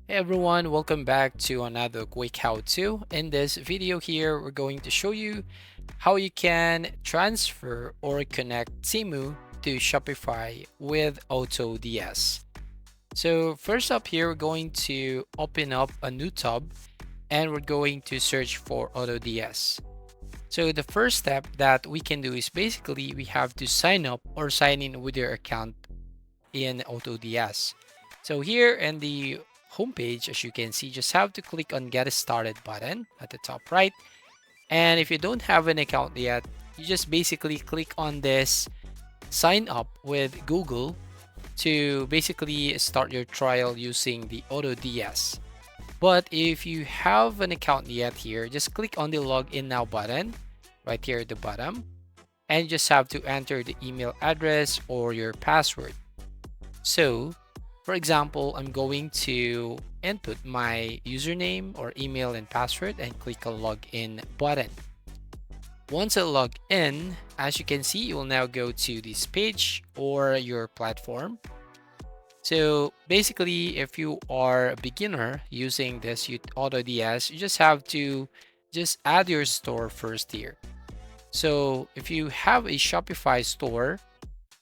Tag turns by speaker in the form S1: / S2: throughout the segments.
S1: Hey everyone, welcome back to another quick how-to. In this video here, we're going to show you how you can transfer or connect Temu to Shopify with AutoDS. So first up here, we're going to open up a new tab and we're going to search for AutoDS. So the first step that we can do is basically we have to sign up or sign in with your account in AutoDS. So here in the homepage, as you can see, just have to click on Get Started button at the top right. And if you don't have an account yet, you just basically click on this sign up with Google to basically start your trial using the AutoDS. But if you have an account yet here, just click on the Login Now button right here at the bottom. And you just have to enter the email address or your password. So, for example, I'm going to input my username or email and password and click on login button. Once I log in, as you can see, you will now go to this page or your platform. So basically, if you are a beginner using this AutoDS, you just have to just add your store first here. So if you have a Shopify store,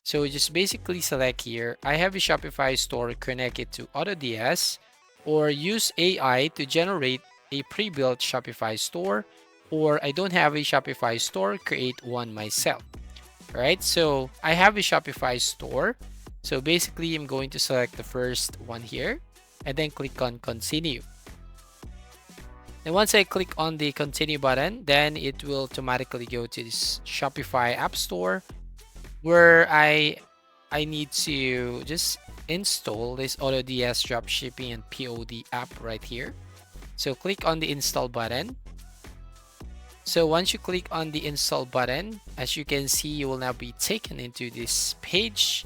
S1: so just basically select here, I have a Shopify store, connect it to AutoDS, or use AI to generate a pre-built Shopify store, or I don't have a Shopify store, create one myself. All right, so I have a Shopify store. So basically I'm going to select the first one here and then click on continue. And once I click on the continue button, then it will automatically go to this Shopify App Store where I need to just install this AutoDS dropshipping and POD app right here. So click on the install button. So once you click on the install button, as you can see, you will now be taken into this page.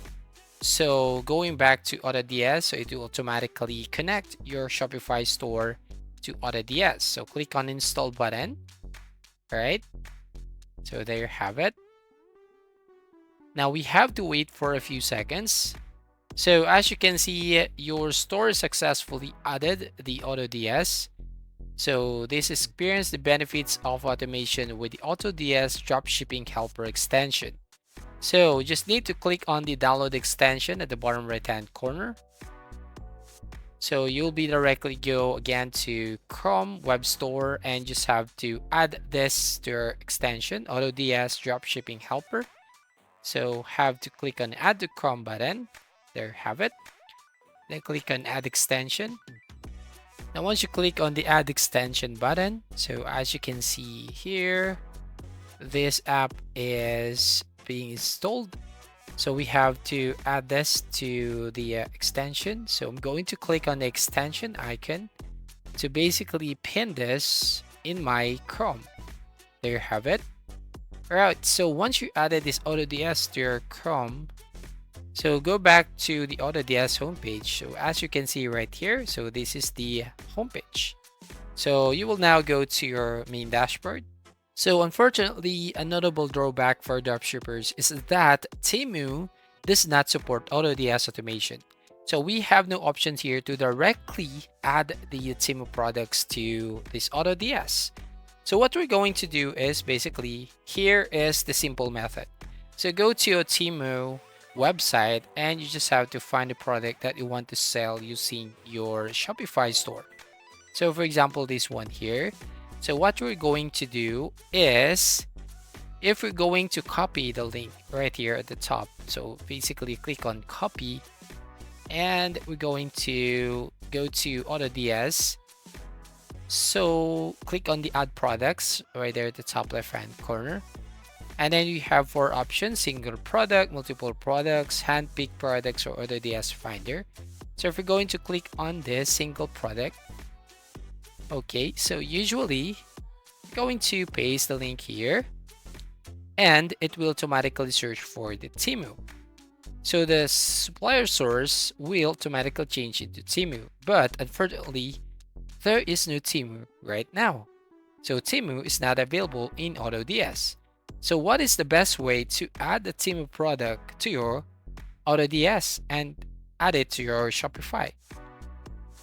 S1: So going back to AutoDS, so it will automatically connect your Shopify store to AutoDS. So click on install button. All right. So there you have it. Now we have to wait for a few seconds. So as you can see, your store successfully added the AutoDS. So this experience the benefits of automation with the AutoDS dropshipping helper extension. So just need to click on the download extension at the bottom right hand corner. So you'll be directly go again to Chrome Web Store and just have to add this to your extension, AutoDS dropshipping helper. So have to click on add to Chrome button. There you have it. Then click on add extension. Now once you click on the add extension button, so as you can see here, this app is being installed. So we have to add this to the extension. So I'm going to click on the extension icon to basically pin this in my Chrome. There you have it. Alright, so once you added this AutoDS to your Chrome, so go back to the AutoDS homepage. So as you can see right here, so this is the homepage. So you will now go to your main dashboard. So unfortunately, a notable drawback for dropshippers is that Temu does not support AutoDS automation. So we have no options here to directly add the Temu products to this AutoDS. So what we're going to do is basically, here is the simple method. So go to your Temu website and you just have to find a product that you want to sell using your Shopify store. So for example, this one here. So what we're going to do is, if we're going to copy the link right here at the top, so basically click on copy and we're going to go to AutoDS. So click on the add products right there at the top left hand corner. And then you have 4 options: single product, multiple products, hand-picked products, or AutoDS Finder. So if we're going to click on this single product, okay, so usually I'm going to paste the link here and it will automatically search for the Temu. So the supplier source will automatically change into Temu, but unfortunately, there is no Temu right now. So Temu is not available in AutoDS. So what is the best way to add the Temu product to your AutoDS and add it to your Shopify?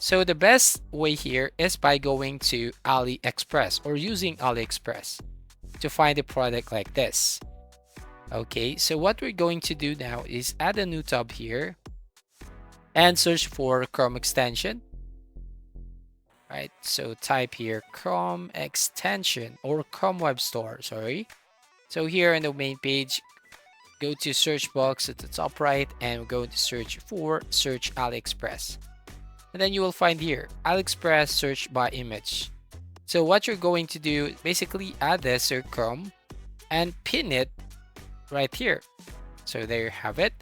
S1: So the best way here is by going to AliExpress or using AliExpress to find a product like this. Okay, so what we're going to do now is add a new tab here and search for Chrome extension. Right, so type here Chrome extension or Chrome Web Store, sorry. So here in the main page, go to search box at the top right and we're going to search for search AliExpress. And then you will find here AliExpress search by image. So what you're going to do, basically add this to Chrome and pin it right here. So there you have it.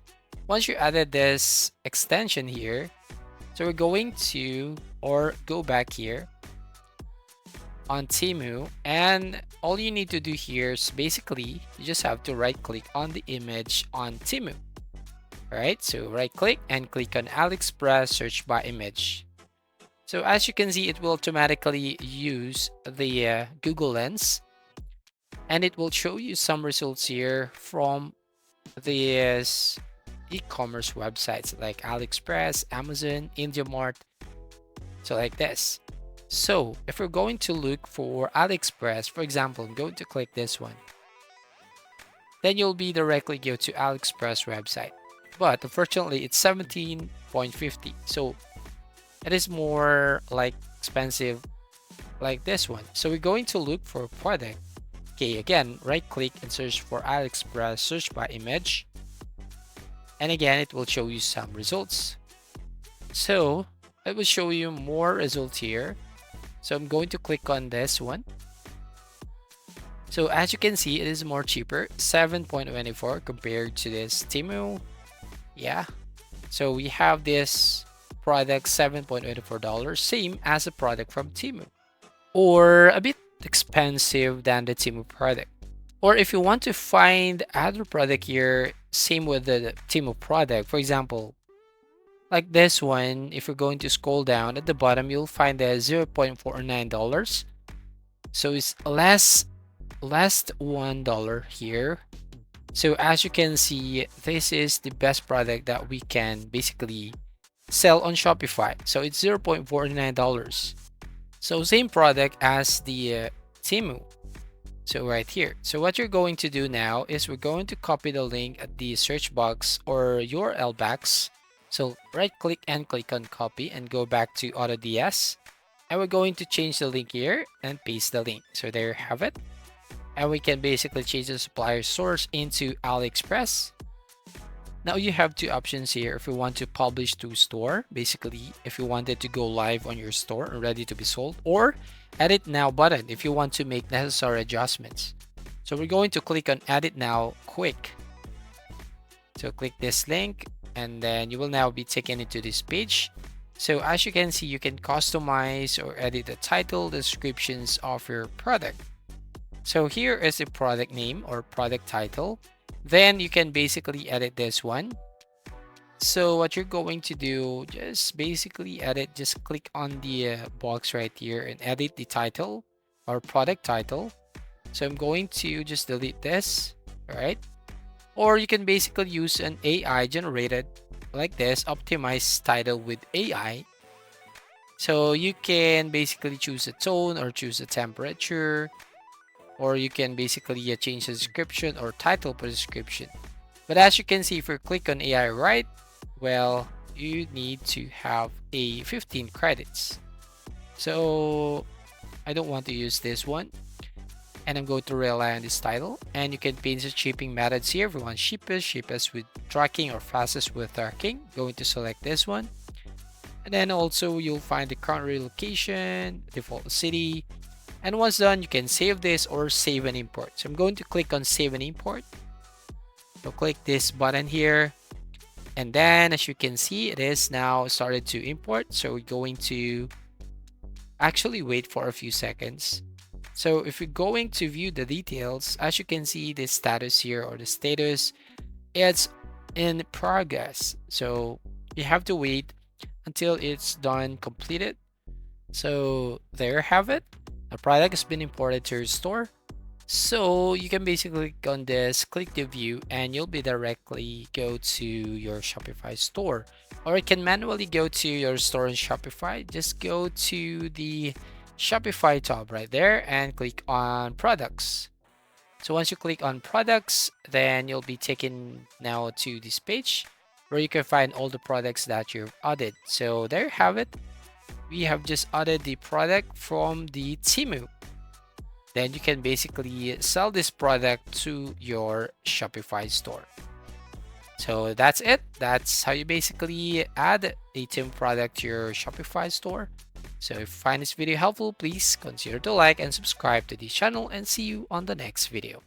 S1: Once you added this extension here, so we're going to go back here on Temu, and all you need to do here is basically you just have to right click on the image on Temu. Alright, so right click and click on AliExpress search by image. So as you can see, it will automatically use the Google Lens and it will show you some results here from these e-commerce websites like AliExpress, Amazon, IndiaMart. So like this. So if we're going to look for AliExpress, for example, I'm going to click this one. Then you'll be directly go to AliExpress website. But unfortunately, it's 17.50. So it is more like expensive like this one. So we're going to look for a product. Okay, again, right click and search for AliExpress search by image. And again, it will show you some results. So it will show you more results here. So I'm going to click on this one. So as you can see, it is more cheaper, 7.24 compared to this Temu. Yeah. So we have this product $7.24, same as a product from Temu, or a bit expensive than the Temu product. Or if you want to find other product here, same with the Temu product, for example, like this one, if you're going to scroll down at the bottom, you'll find the $0.49. So it's less $1 here. So as you can see, this is the best product that we can basically sell on Shopify. So it's $0.49. So same product as the Temu. So right here. So what you're going to do now is we're going to copy the link at the search box or URL box. So right click and click on copy and go back to AutoDS. And we're going to change the link here and paste the link. So there you have it. And we can basically change the supplier source into AliExpress. Now you have two options here. If you want to publish to store, basically if you wanted to go live on your store and ready to be sold, or edit now button if you want to make necessary adjustments. So we're going to click on edit now quick. So click this link and then you will now be taken into this page. So as you can see, you can customize or edit the title, descriptions of your product. So here is the product name or product title. Then you can basically edit this one. So what you're going to do, just basically edit, just click on the box right here and edit the title or product title. So I'm going to just delete this, all right? Or you can basically use an AI generated like this, optimized title with AI. So you can basically choose a tone or choose a temperature, or you can basically change the description or title per description. But as you can see, if you click on AI right, well, you need to have a 15 credits. So I don't want to use this one. And I'm going to rely on this title. And you can change the shipping methods here. If you want cheapest with tracking or fastest with tracking, going to select this one. And then also you'll find the country location, default city. And once done, you can save this or save and import. So I'm going to click on save and import. So click this button here. And then as you can see, it is now started to import. So we're going to actually wait for a few seconds. So if you're going to view the details, as you can see, the status here or the status, it's in progress. So you have to wait until it's done completed. So there you have it. The product has been imported to your store. So you can basically click on this, click the view, and you'll be directly go to your Shopify store. Or you can manually go to your store in Shopify. Just go to the Shopify tab right there and click on products. So once you click on products, then you'll be taken now to this page where you can find all the products that you've added. So there you have it. We have just added the product from the Temu. Then you can basically sell this product to your Shopify store. So that's it. That's how you basically add a Temu product to your Shopify store. So if you find this video helpful, please consider to like and subscribe to this channel, and see you on the next video.